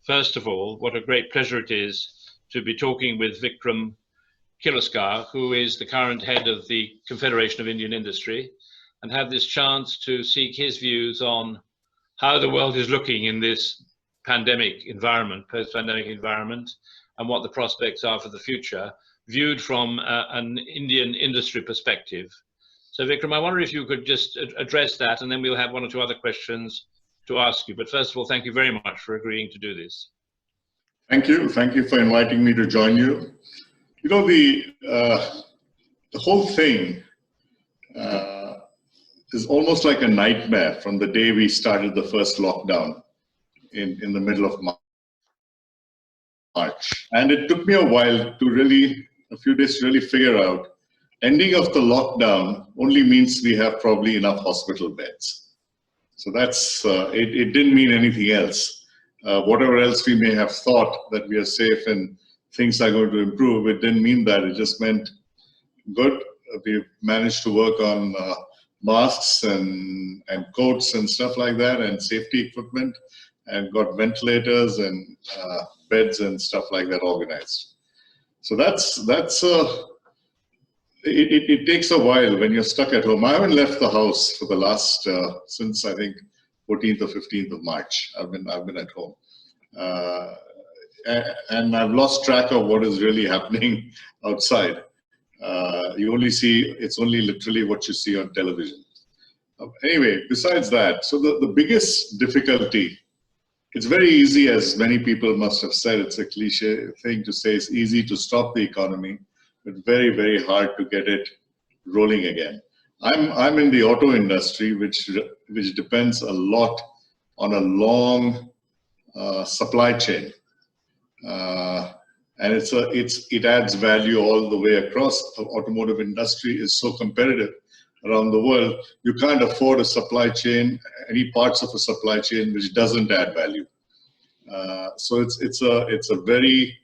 first of all, what a great pleasure it is to be talking with Vikram Kirloskar, who is the current head of the Confederation of Indian Industry, and have this chance to seek his views on how the world is looking in this pandemic environment, post-pandemic environment, and what the prospects are for the future, viewed from an Indian industry perspective. So Vikram, I wonder if you could just address that, and then we'll have one or two other questions to ask you. But first of all, thank you very much for agreeing to do this. Thank you. Thank you for inviting me to join you. You know, the whole thing is almost like a nightmare from the day we started the first lockdown in the middle of March. And it took me a while to a few days to really figure out, ending of the lockdown only means we have probably enough hospital beds. So that's, it didn't mean anything else. Whatever else we may have thought that we are safe and things are going to improve, it didn't mean that. It just meant, good, we've managed to work on masks and coats and stuff like that, and safety equipment, and got ventilators and beds and stuff like that organized. So it takes a while when you're stuck at home. I haven't left the house for the last, since I think 14th or 15th of March. I've been at home. And I've lost track of what is really happening outside. You only see, it's only literally what you see on television. Anyway, besides that, so the biggest difficulty, it's very easy, as many people must have said, it's a cliche thing to say, it's easy to stop the economy, but very, very hard to get it rolling again. I'm in the auto industry, which depends a lot on a long supply chain. And it adds value all the way across. The automotive industry is so competitive around the world, you can't afford a supply chain, any parts of a supply chain which doesn't add value. So it's a very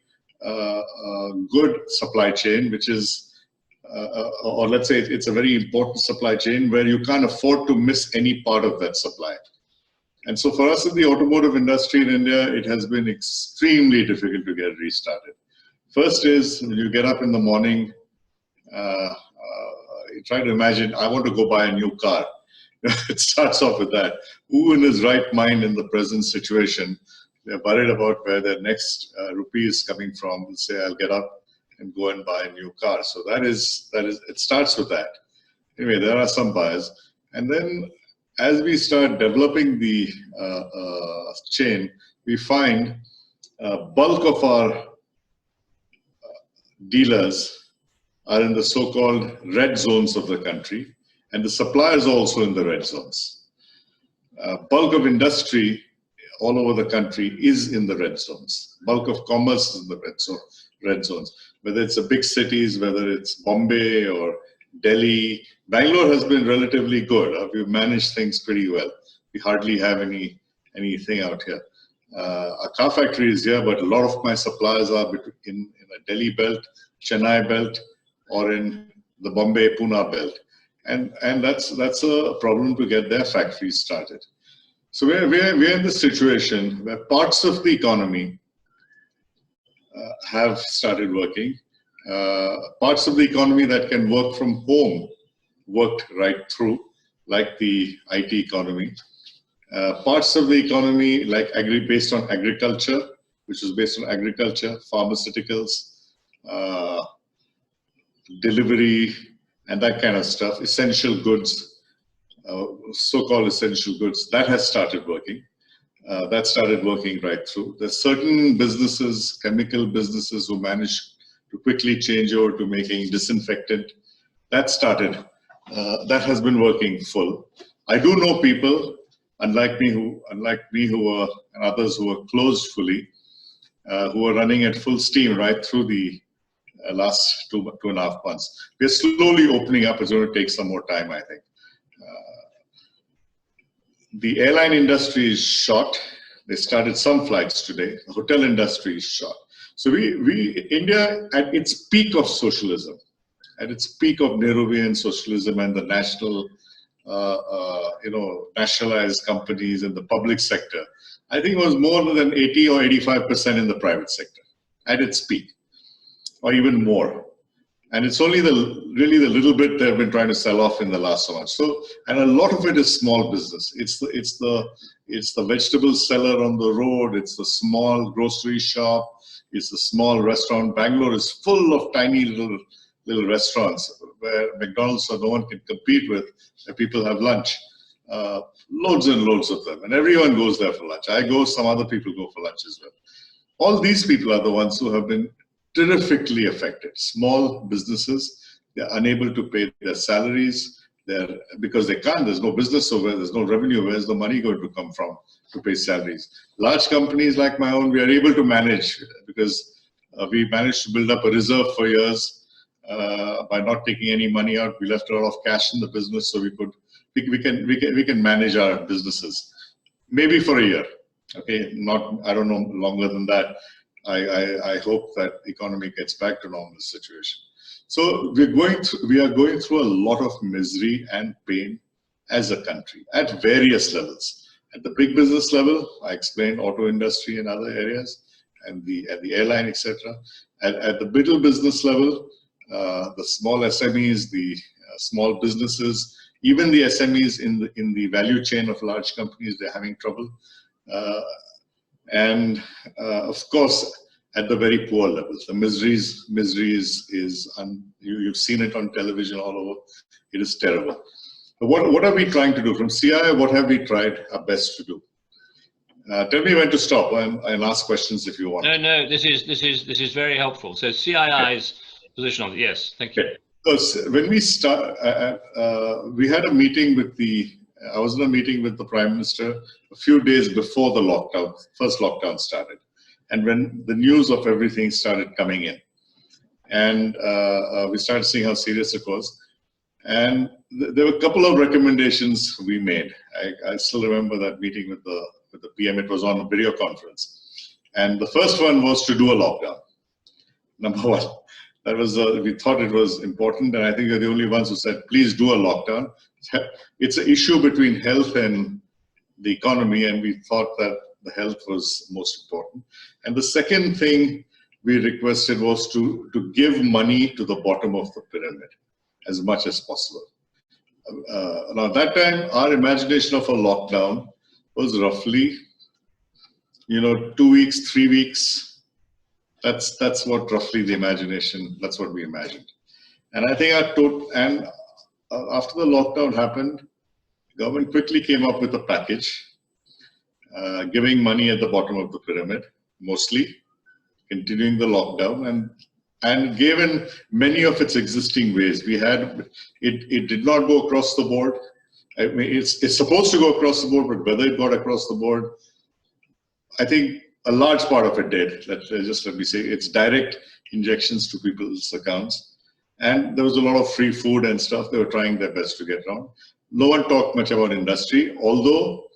good supply chain, which is, or let's say it's a very important supply chain where you can't afford to miss any part of that supply. And so for us in the automotive industry in India, it has been extremely difficult to get restarted. First is, when you get up in the morning, you try to imagine, I want to go buy a new car. It starts off with that. Who in his right mind in the present situation, they're worried about where their next rupee is coming from, will say, I'll get up and go and buy a new car. So it starts with that. Anyway, there are some buyers. And then as we start developing the chain, we find bulk of our dealers are in the so-called red zones of the country, and the suppliers also in the red zones. Bulk of industry all over the country is in the red zones. Bulk of commerce is in the red zones. Whether it's the big cities, whether it's Bombay or Delhi. Bangalore has been relatively good. We've managed things pretty well. We hardly have anything out here. A car factory is here, but a lot of my suppliers are in a Delhi belt, Chennai belt, or in the Bombay-Pune belt. And that's a problem to get their factories started. So we're in this situation where parts of the economy have started working. Parts of the economy that can work from home worked right through, like the IT economy. Parts of the economy like based on agriculture, which is based on agriculture, pharmaceuticals, delivery, and that kind of stuff, essential goods, so-called essential goods, that has started working. That started working right through. There's certain businesses, chemical businesses, who managed to quickly change over to making disinfectant. That started. That has been working full. I do know people, unlike me who were, and others who were closed fully, who are running at full steam right through the last two and a half months. We're slowly opening up. It's going to take some more time, I think. The airline industry is shot. They started some flights today. The hotel industry is shot. So India, at its peak of socialism, at its peak of Nehruvian socialism and the national nationalized companies in the public sector, I think it was more than 80 or 85% in the private sector at its peak, or even more. And it's only really the little bit they've been trying to sell off in the last so much. So, and a lot of it is small business. It's the vegetable seller on the road. It's the small grocery shop. It's the small restaurant. Bangalore is full of tiny little restaurants where McDonald's or no one can compete with, where people have lunch. Loads and loads of them. And everyone goes there for lunch. I go, some other people go for lunch as well. All these people are the ones who have been terrifically affected. Small businesses, they're unable to pay their salaries because they can't. There's no business over, there's no revenue. Where's the money going to come from to pay salaries? Large companies like my own, we are able to manage because we managed to build up a reserve for years by not taking any money out. We left a lot of cash in the business, so we can manage our businesses maybe for a year. Okay, I don't know, longer than that. I hope that the economy gets back to normal situation. So we are going through a lot of misery and pain as a country at various levels. At the big business level, I explained auto industry and other areas, and at the airline, etc. At the middle business level, the small SMEs, the small businesses, even the SMEs in the value chain of large companies, they're having trouble. And of course, at the very poor levels, the misery is you've seen it on television all over. It is terrible. But what are we trying to do from CII? What have we tried our best to do? Tell me when to stop and ask questions if you want. No. This is very helpful. So CII's position on it. Yes, thank you. Because when we start, we had a meeting with I was in a meeting with the Prime Minister a few days before the first lockdown started, and when the news of everything started coming in, and we started seeing how serious it was, and there were a couple of recommendations we made. I still remember that meeting with the PM. It was on a video conference, and the first one was to do a lockdown. Number one. That was we thought it was important, and I think they're the only ones who said, please do a lockdown. It's an issue between health and the economy, and we thought that the health was most important. And the second thing we requested was to give money to the bottom of the pyramid as much as possible. Now, at that time, our imagination of a lockdown was roughly, 2 weeks, 3 weeks. That's what roughly the imagination, that's what we imagined. And I think after the lockdown happened, the government quickly came up with a package, giving money at the bottom of the pyramid, mostly, continuing the lockdown, and gave in many of its existing ways. It did not go across the board. I mean, it's supposed to go across the board, but whether it got across the board, I think a large part of it did. Let me say, it's direct injections to people's accounts. And there was a lot of free food and stuff. They were trying their best to get around. No one talked much about industry, although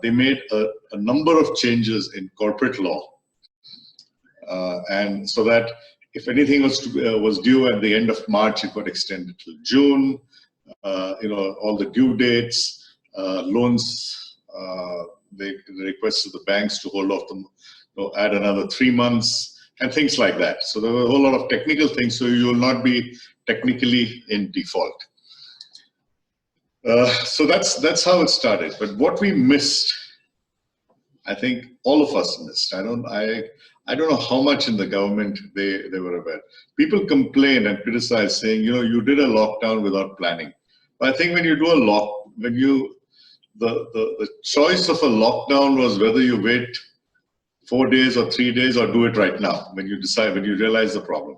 they made a number of changes in corporate law. And so that if anything was due at the end of March, it got extended till June. All the due dates, loans, they requested the banks to hold off them, add another 3 months and things like that. So there were a whole lot of technical things, so you will not be technically in default. So that's how it started. But what we missed, I think all of us missed. I don't know how much in the government they were aware. People complain and criticize, saying, you did a lockdown without planning. But I think when you do the choice of a lockdown was whether you wait 4 days or 3 days or do it right now when you realize the problem.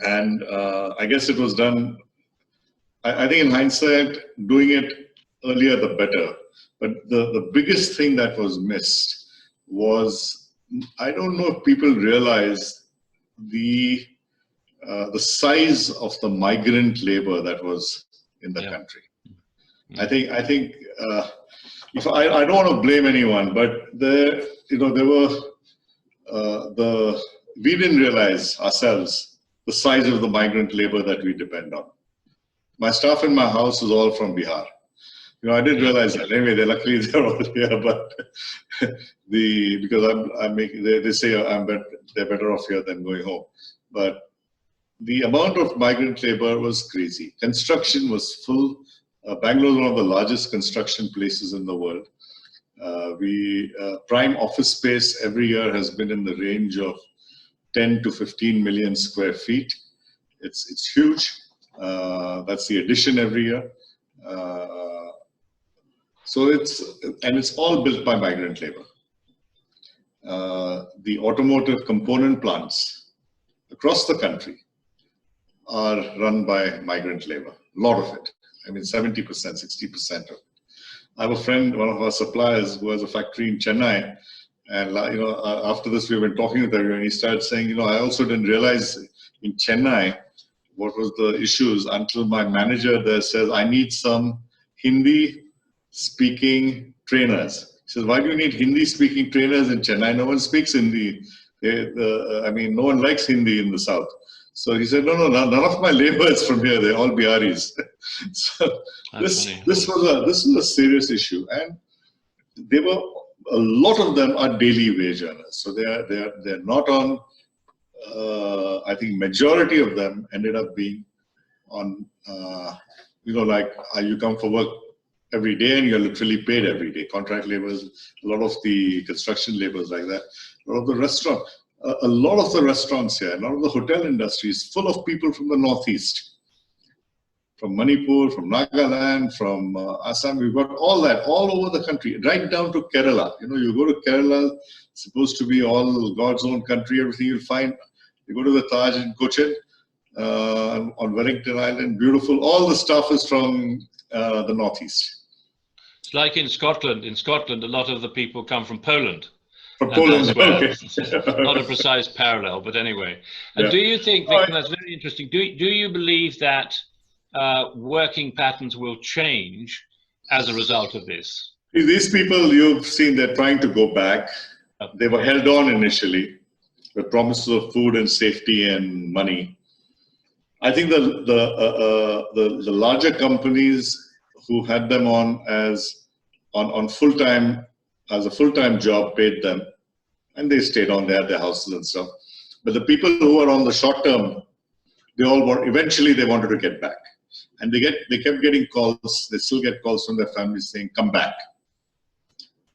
And I guess it was done, I think in hindsight, doing it earlier the better. But the biggest thing that was missed was, I don't know if people realize the size of the migrant labor that was in the country. I think if I don't want to blame anyone, but we didn't realize ourselves the size of the migrant labor that we depend on. my staff in my house is all from Bihar. You know, I didn't realize that. Anyway, luckily they're all here, but because they say they're better off here than going home. But the amount of migrant labor was crazy. Construction was full. Bangalore is one of the largest construction places in the world. Prime office space every year has been in the range of 10 to 15 million square feet. It's huge. That's the addition every year. So it's all built by migrant labor. The automotive component plants across the country are run by migrant labor. A lot of it. I mean, 70%, 60% of it. I have a friend, one of our suppliers, who has a factory in Chennai. And after this, we've been talking with everyone. He started saying, I also didn't realize in Chennai what was the issues until my manager there says, I need some Hindi-speaking trainers. He says, why do you need Hindi-speaking trainers in Chennai? No one speaks Hindi. No one likes Hindi in the south. So he said, no, none of my labor is from here. They're all Biharis. So this was a serious issue, and a lot of them are daily wage earners. So they're not on. I think majority of them ended up being on. You come for work every day and you're literally paid every day. Contract laborers, a lot of the construction laborers like that. A lot of the restaurants here, a lot of the hotel industry is full of people from the Northeast, from Manipur, from Nagaland, from Assam. We've got all that all over the country, right down to Kerala. You go to Kerala, it's supposed to be all God's own country, everything you'll find. You go to the Taj in Cochin, on Wellington Island, beautiful. All the stuff is from the Northeast. It's like in Scotland. In Scotland, a lot of the people come from Poland. Poland, okay. Not a precise parallel, but anyway. And do you think, Vikram, that's very interesting, do you believe that working patterns will change as a result of this? These people, you've seen, they're trying to go back. They were held on initially with promises of food and safety and money. I think the larger companies who had them on full-time, as a full-time job, paid them, and they stayed on there, their houses and stuff. But the people who are on the short term, eventually they wanted to get back. And they kept getting calls, they still get calls from their families saying, come back.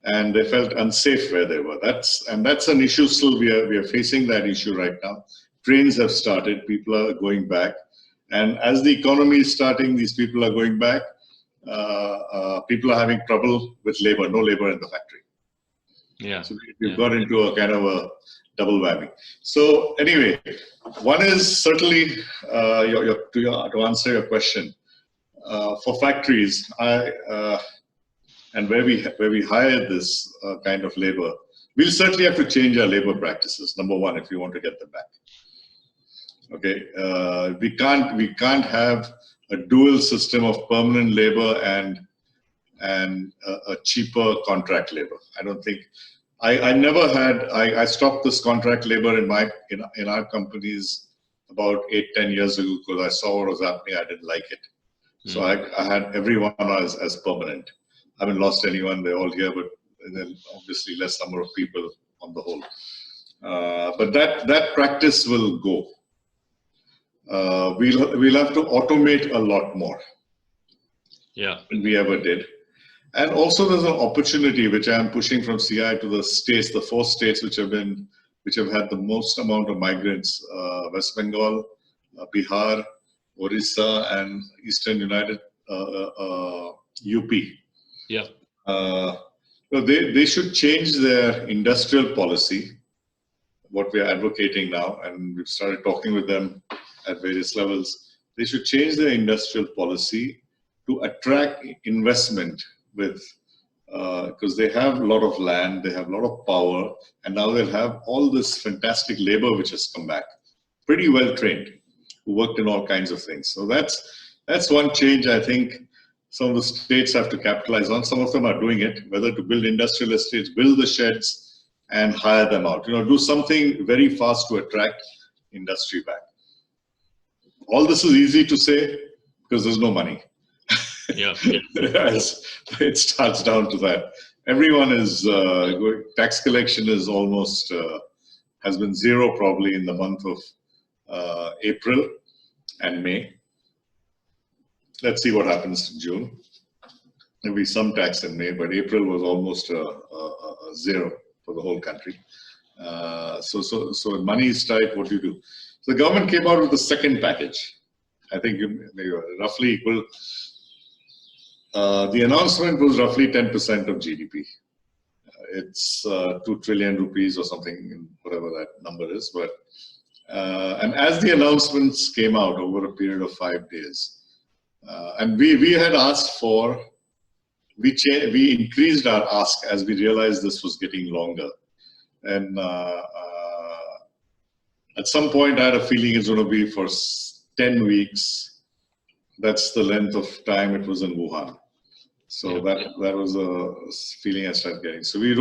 And they felt unsafe where they were. That's an issue still, we are facing that issue right now. Trains have started, people are going back. And as the economy is starting, these people are going back. People are having trouble with labor, no labor in the factory. Yeah. So we've got into a kind of a double whammy. So anyway, one is certainly to answer your question, for factories, and where we hire this kind of labor, we'll certainly have to change our labor practices. Number one, if you want to get them back. Okay, we can't have a dual system of permanent labor and a cheaper contract labor. I don't think. I stopped this contract labor in our companies about 8-10 years ago because I saw what was happening. I didn't like it, so I had everyone as permanent. I haven't lost anyone; they're all here, but then obviously less number of people on the whole. But that practice will go. We'll have to automate a lot more. Yeah, than we ever did. And also there's an opportunity which I am pushing from CI to the states, the 4 states which have had the most amount of migrants: West Bengal, Bihar, Orissa, and Eastern United UP. Yeah. They should change their industrial policy, what we are advocating now, and we've started talking with them at various levels. They should change their industrial policy to attract investment with, because they have a lot of land, they have a lot of power, and now they'll have all this fantastic labor which has come back, pretty well trained, who worked in all kinds of things. So that's one change I think some of the states have to capitalize on. Some of them are doing it, whether to build industrial estates, build the sheds, and hire them out. Do something very fast to attract industry back. All this is easy to say. because there's no money. Yeah. It starts down to that. Everyone is tax collection is almost has been zero probably in the month of April and May. Let's see what happens in June. Maybe some tax in May, but April was almost a zero for the whole country. So money is tight. What do you do? So the government came out with the second package. I think they were roughly equal. The announcement was roughly 10% of GDP. It's 2 trillion rupees or something, whatever that number is. But and as the announcements came out over a period of 5 days, and we had asked for, we increased our ask as we realized this was getting longer. And at some point, I had a feeling it's going to be for 10 weeks. That's the length of time it was in Wuhan. So that was a feeling I started getting. So we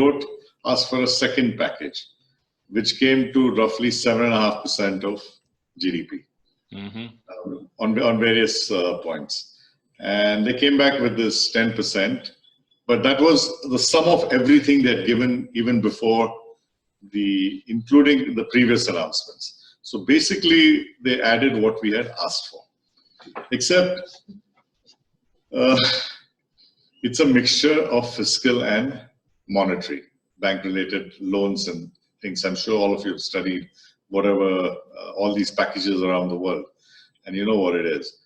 asked for a second package, which came to roughly 7.5% of GDP on various points. And they came back with this 10%, but that was the sum of everything they had given even before, including the previous announcements. So basically, they added what we had asked for, except it's a mixture of fiscal and monetary, bank-related loans and things. I'm sure all of you have studied whatever, all these packages around the world, and you know what it is.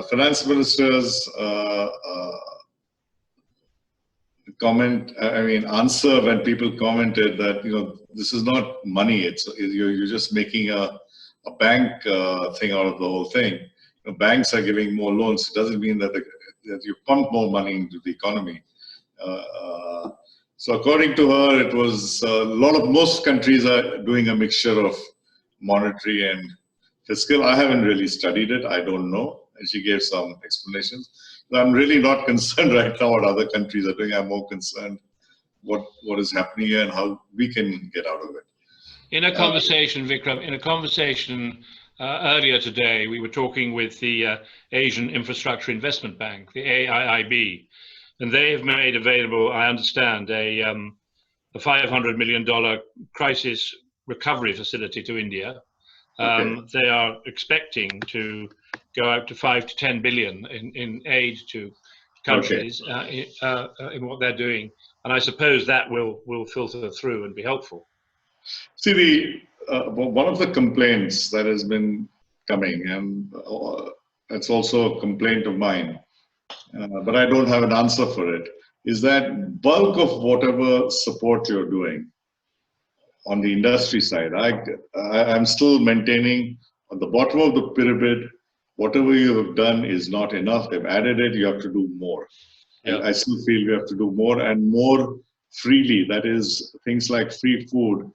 Finance ministers answer when people commented that, this is not money, you're just making a bank thing out of the whole thing. Banks are giving more loans. It doesn't mean that you pump more money into the economy. So according to her, it was most countries are doing a mixture of monetary and fiscal. I haven't really studied it. I don't know. And she gave some explanations. I'm really not concerned right now what other countries are doing. I'm more concerned what is happening here and how we can get out of it. In a conversation, Vikram, earlier today, we were talking with the Asian Infrastructure Investment Bank, the AIIB, and they have made available, I understand, a $500 million crisis recovery facility to India. They are expecting to go out to 5 to 10 billion in aid to countries in what they're doing, and I suppose that will filter through and be helpful. See, one of the complaints that has been coming, and it's also a complaint of mine, but I don't have an answer for it, is that bulk of whatever support you're doing on the industry side, I'm still maintaining on the bottom of the pyramid, whatever you have done is not enough. They've added it, you have to do more. Yeah. I still feel you have to do more and more freely. That is things like free food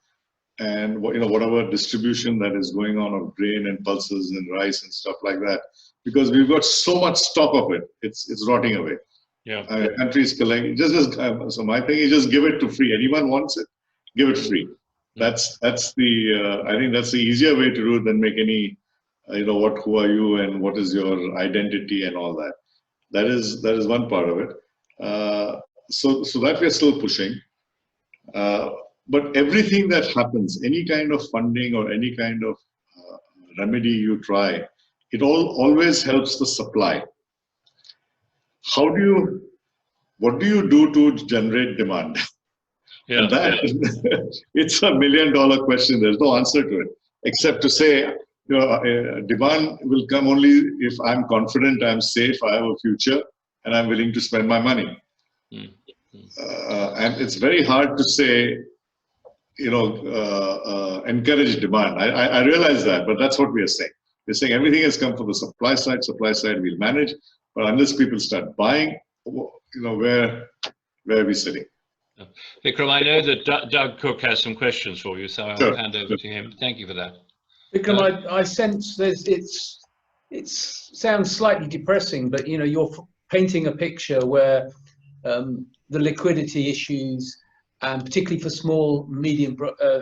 and whatever distribution that is going on of grain and pulses and rice and stuff like that. Because we've got so much stock of it, it's rotting away. Yeah. Countries collect. So my thing is just give it to free. Anyone wants it, give it free. That's the I think that's the easier way to do it than make any who are you and what is your identity and all that. That is one part of it. So that we're still pushing. But everything that happens, any kind of funding or any kind of remedy you try, it always helps the supply. What do you do to generate demand? Yeah, it's $1 million question. There's no answer to it, except to say, demand will come only if I'm confident, I'm safe, I have a future, and I'm willing to spend my money. And it's very hard to say, encourage demand. I realize that, but that's what we are saying. We're saying everything has come from the supply side we'll manage, but unless people start buying, where are we sitting? Vikram, I know that Doug Cook has some questions for you, so I'll hand over to him. Thank you for that. Vikram, I sense it sounds slightly depressing, but you're painting a picture where the liquidity issues, and particularly for small, medium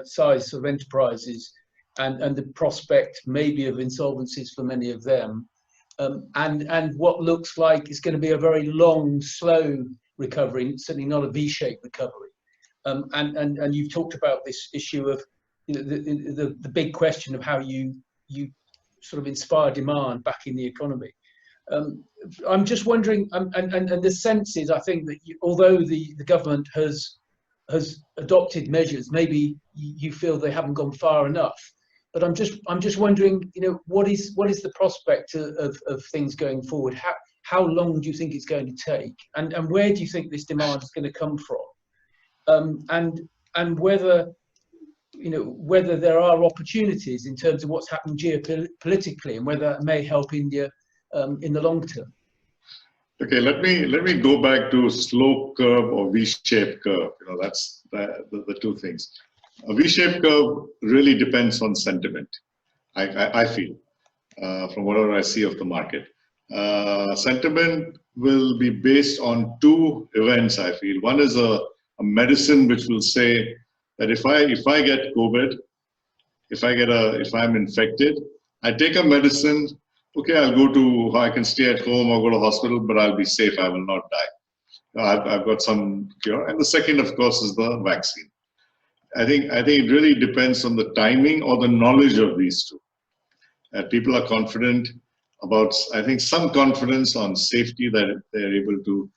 size of enterprises, and the prospect maybe of insolvencies for many of them, and what looks like is going to be a very long, slow recovery, certainly not a V-shaped recovery. And you've talked about this issue of the big question of how you sort of inspire demand back in the economy. I'm just wondering, and the sense is, I think that although the government has adopted measures, maybe you feel they haven't gone far enough. But I'm just wondering, what is the prospect of things going forward? How long do you think it's going to take, and where do you think this demand is going to come from, and whether whether there are opportunities in terms of what's happening geopolitically, and whether it may help India in the long term. Okay, let me go back to slope curve or V-shaped curve. That's the two things. A V-shaped curve really depends on sentiment. I feel, from whatever I see of the market, sentiment will be based on two events. I feel one is a medicine which will say that if I get COVID, if I'm infected, I take a medicine. Okay, I can stay at home or go to hospital, but I'll be safe. I will not die. I've got some cure. And the second, of course, is the vaccine. I think it really depends on the timing or the knowledge of these two. People are confident about, I think, some confidence on safety that they're able to,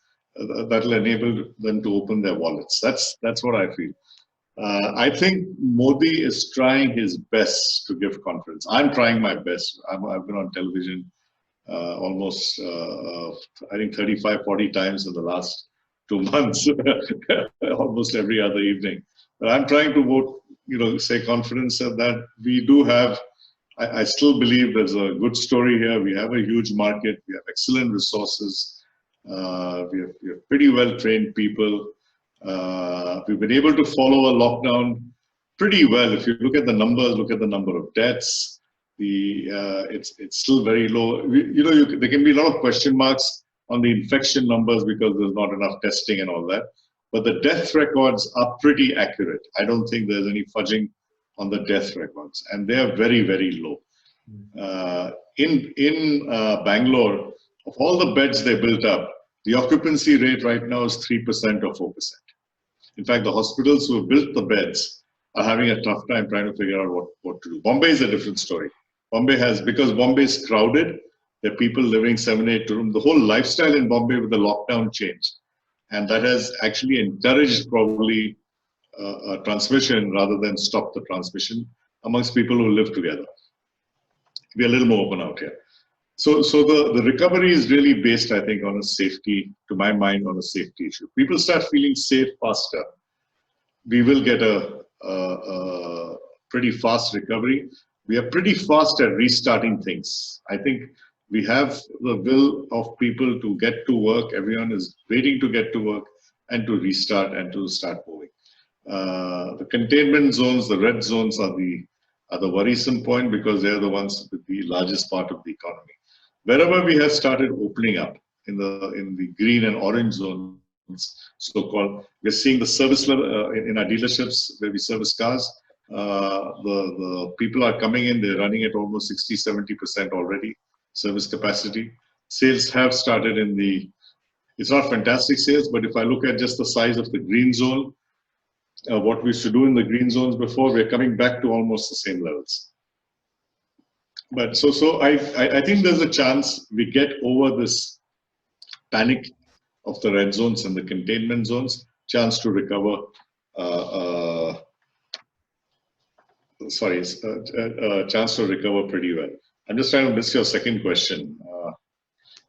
that will enable them to open their wallets. That's what I feel. I think Modi is trying his best to give confidence. I'm trying my best. I've been on television almost, I think, 35, 40 times in the last 2 months, almost every other evening. But I'm trying to say confidence that we do have. I still believe there's a good story here. We have a huge market. We have excellent resources. We have pretty well-trained people. We've been able to follow a lockdown pretty well. If you look at the numbers, look at the number of deaths, it's still very low. There can be a lot of question marks on the infection numbers because there's not enough testing and all that. But the death records are pretty accurate. I don't think there's any fudging on the death records, and they are very, very low. In Bangalore, of all the beds they built up, the occupancy rate right now is 3% or 4%. In fact, the hospitals who have built the beds are having a tough time trying to figure out what to do. Bombay is a different story. Because Bombay is crowded, there are people living 7-8 rooms. The whole lifestyle in Bombay with the lockdown changed. And that has actually encouraged probably transmission rather than stop the transmission amongst people who live together. Be a little more open out here. So the recovery is really based, I think, on a safety, to my mind, on a safety issue. People start feeling safe faster. We will get a pretty fast recovery. We are pretty fast at restarting things. I think we have the will of people to get to work. Everyone is waiting to get to work and to restart and to start moving. The containment zones, the red zones are the worrisome point because they're the ones with the largest part of the economy. Wherever we have started opening up in the green and orange zones, so-called, we're seeing the service level in our dealerships where we service cars. The people are coming in, they're running at almost 60-70% already, service capacity. Sales have started it's not fantastic sales, but if I look at just the size of the green zone, what we used to do in the green zones before, we're coming back to almost the same levels. But so I think there's a chance we get over this panic of the red zones and the containment zones, chance to recover. Chance to recover pretty well. I'm just trying to miss your second question.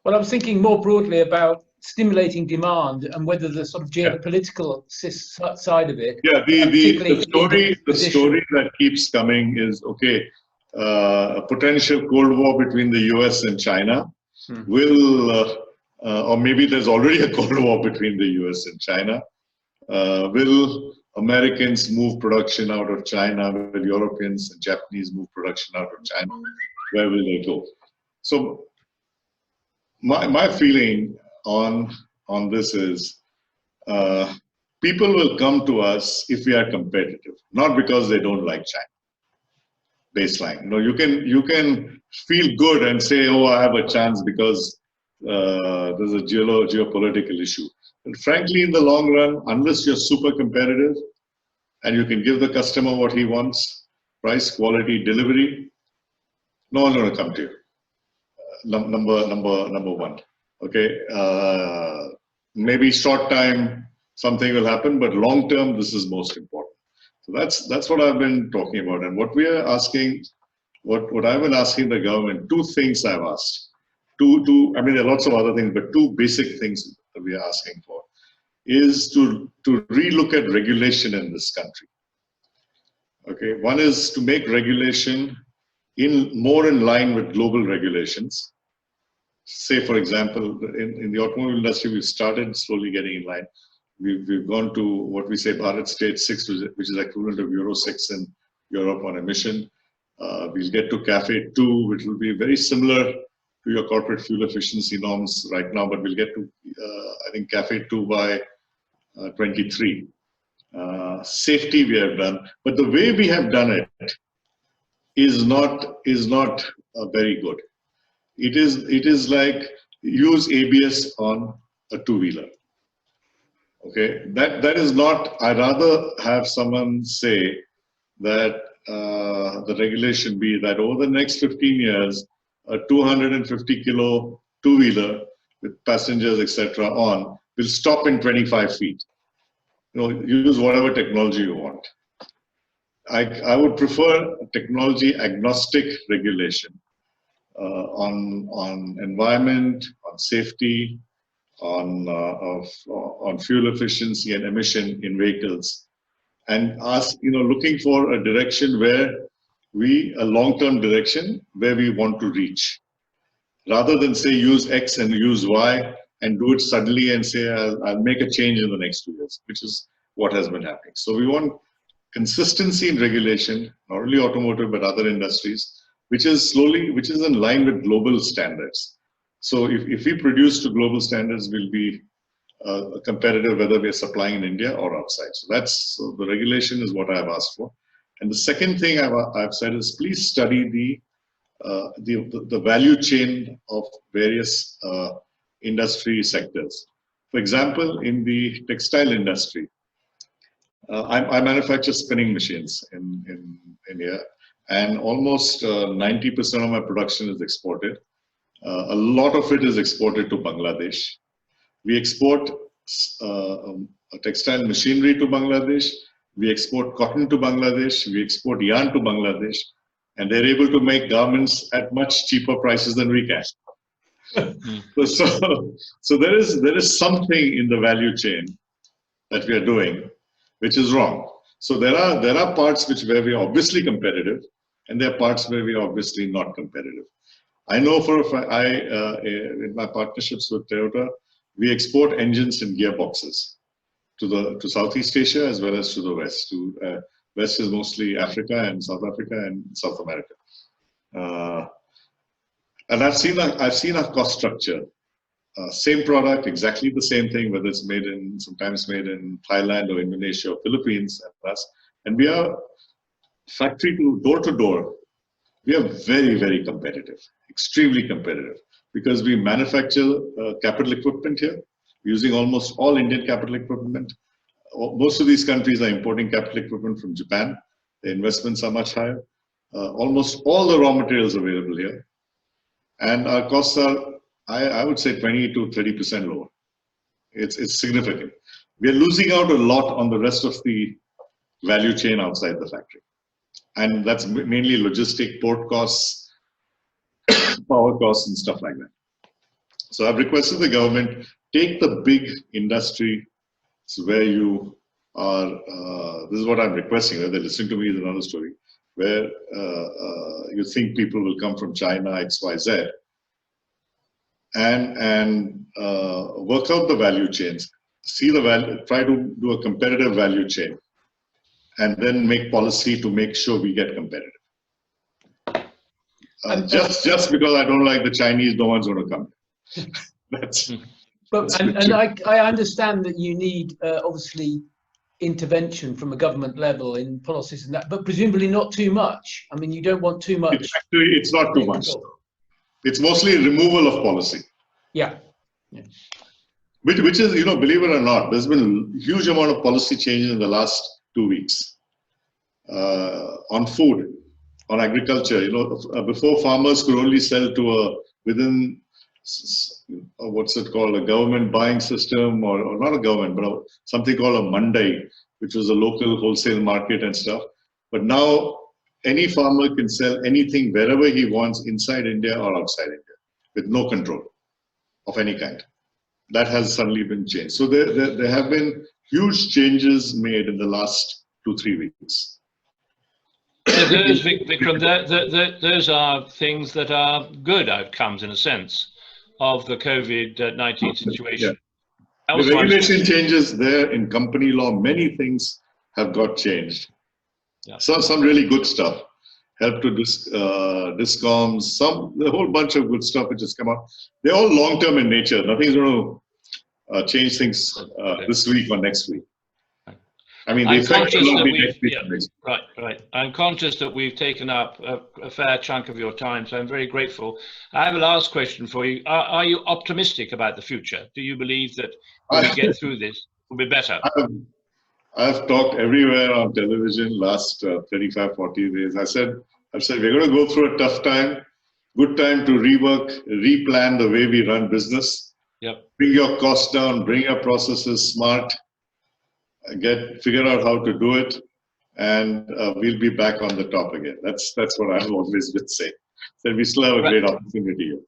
Well, I was thinking more broadly about stimulating demand and whether the sort of geopolitical side of it. Yeah, the story that keeps coming is, okay, a potential Cold War between the US and China will, or maybe there's already a Cold War between the US and China. Will Americans move production out of China? Will Europeans and Japanese move production out of China? Where will they go? So my feeling on this is people will come to us if we are competitive, not because they don't like China. baseline. No, you can feel good and say, oh, I have a chance because there's a geopolitical issue. But frankly, in the long run, unless you're super competitive and you can give the customer what he wants, price, quality, delivery, no one's going to come to you. Number one. Okay, maybe short time something will happen, but long term this is most important. So that's what I've been talking about, and what we are asking, what I've been asking the government. Two things I've asked. I mean, there are lots of other things, but two basic things that we are asking for is to relook at regulation in this country. Okay, one is to make regulation more in line with global regulations. Say, for example, in the automobile industry, we've started slowly getting in line. We've gone to what we say Bharat Stage 6, which is equivalent of Euro 6 in Europe on emission. We'll get to CAFE 2, which will be very similar to your corporate fuel efficiency norms right now, but we'll get to, I think, CAFE 2 by 23. Safety we have done, but the way we have done it is not very good. It is like use ABS on a two-wheeler. Okay, that is not. I'd rather have someone say that the regulation be that over the next 15 years, a 250 kilo two-wheeler with passengers, etc., on will stop in 25 feet. You know, use whatever technology you want. I would prefer technology agnostic regulation on environment, on safety, on fuel efficiency and emission in vehicles, and looking for a direction where a long-term direction where we want to reach, rather than say use X and use Y and do it suddenly and say I'll make a change in the next 2 years, which is what has been happening. So we want consistency in regulation, not only automotive but other industries, which is in line with global standards. So if we produce to global standards, we'll be competitive whether we are supplying in India or outside. So the regulation is what I've asked for. And the second thing I've said is please study the value chain of various industry sectors. For example, in the textile industry, I manufacture spinning machines in India, and almost 90% of my production is exported. A lot of it is exported to Bangladesh. We export textile machinery to Bangladesh. We export cotton to Bangladesh. We export yarn to Bangladesh, and they're able to make garments at much cheaper prices than we can. So there is something in the value chain that we are doing which is wrong. So there are parts where we are obviously competitive, and there are parts where we are obviously not competitive. I know in my partnerships with Toyota, we export engines and gearboxes to Southeast Asia as well as to the West. West is mostly Africa and South Africa and South America. And I've seen our cost structure. Same product, exactly the same thing, whether it's sometimes made in Thailand or Indonesia or Philippines, and we are factory to door. We are very, very competitive, extremely competitive, because we manufacture capital equipment here, using almost all Indian capital equipment. Most of these countries are importing capital equipment from Japan. The investments are much higher. Almost all the raw materials available here, and our costs are, I would say, 20 to 30% lower. It's significant. We are losing out a lot on the rest of the value chain outside the factory. And that's mainly logistic, port costs, power costs, and stuff like that. So I've requested the government take the big industry where you are. This is what I'm requesting. Whether they listen to me is another story. Where you think people will come from China, XYZ, and work out the value chains. See the value. Try to do a competitive value chain, and then make policy to make sure we get competitive. Just because I don't like the Chinese, no one's going to come. I understand that you need obviously intervention from a government level in policies and that, but presumably not too much. I mean, you don't want too much. It's not too much. It's mostly removal of policy. Yeah. Which is, believe it or not, there's been a huge amount of policy changes in the last 2 weeks on food, on agriculture. Before, farmers could only sell to within what's it called, a government buying system, or not a government, but something called a mandai, which was a local wholesale market and stuff. But now any farmer can sell anything wherever he wants, inside India or outside India, with no control of any kind. That has suddenly been changed. So there have been huge changes made in the last 2-3 weeks. So those, Vikram, those are things that are good outcomes, in a sense, of the COVID-19 situation. Yeah. The regulation changes there in company law, many things have got changed. Yeah. Some really good stuff. Help to discoms, a whole bunch of good stuff which has come up. They're all long-term in nature. Nothing's going to change things this week or next week. I mean, I'm conscious that right. I'm conscious that we've taken up a fair chunk of your time, so I'm very grateful. I have a last question for you. Are you optimistic about the future? Do you believe that when we get through this, it'll be better? I've talked everywhere on television last 35, 40 days. I've said we're going to go through a tough time. Good time to rework, replan the way we run business. Yep. Bring your costs down, bring your processes smart. Figure out how to do it, and we'll be back on the top again. That's what I've always been saying. So we still have a great opportunity here.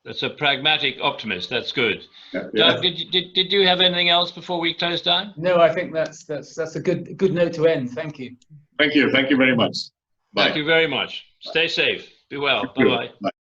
That's a pragmatic optimist. That's good. Yeah. Doug, did you have anything else before we close down? No, I think that's a good note to end. Thank you. Thank you. Thank you very much. Bye. Thank you very much. Stay safe. Be well. Bye-bye. Bye.